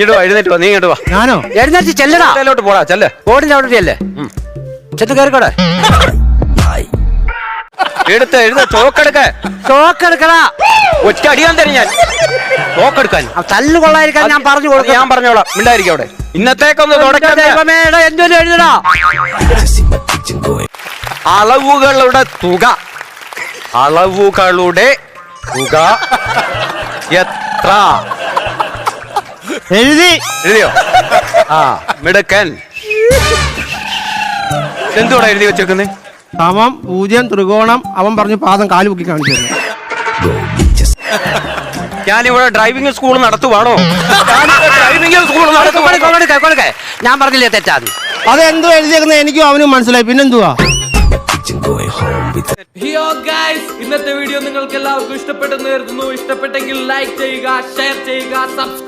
എഴുന്നേറ്റ് വാ, നീ ഇങ്ങോട്ട് വാ. ഞാനോ? എഴുന്നേറ്റ് ചെല്ലടാ, അതിലോട്ട് പോടാ, ചെല്ല്. ബോർഡിന്റെ അവിടെ ചെല്ലേ, ചെന്ന് കയറിക്കോടെ. എഴുത ചോക്കെടുക്കടാ, ഒറ്റ അടിയാൻ തരും ഞാൻ. ചോക്കെടുക്കാൻ തല്ല് കൊള്ളായിരിക്കാൻ ഞാൻ പറഞ്ഞു കൊടുക്കും. ഞാൻ പറഞ്ഞോളാം, മിണ്ടായിരിക്കും അവിടെ. ഇന്നത്തേക്കൊന്ന് എന്തോലും എഴുതടാ. അളവുകളുടെ തുക എത്ര? എഴുതിയോ? ആ, മിടുക്കൻ. എന്തുകൂടെ എഴുതി വെച്ചേക്കുന്നേ? സമം 0 ത്രികോണം. അവൻ പറഞ്ഞു പാദം കാല് പൊക്കി കാണിച്ചു. ഞാനിവിടെ ഡ്രൈവിംഗ് സ്കൂൾ നടത്തുവാണോ? ഞാൻ പറഞ്ഞില്ലേ തെറ്റാന്ന്? അതെന്തോ എഴുതിയേക്കുന്നത് എനിക്കും അവനും മനസ്സിലായി. പിന്നെന്തുവാ? ഇന്നത്തെ വീഡിയോ നിങ്ങൾക്ക് എല്ലാവർക്കും ഇഷ്ടപ്പെട്ടെന്ന് കരുതുന്നു. ഇഷ്ടപ്പെട്ടെങ്കിൽ ലൈക്ക് ചെയ്യുക, ഷെയർ ചെയ്യുക, സബ്സ്ക്രൈബ്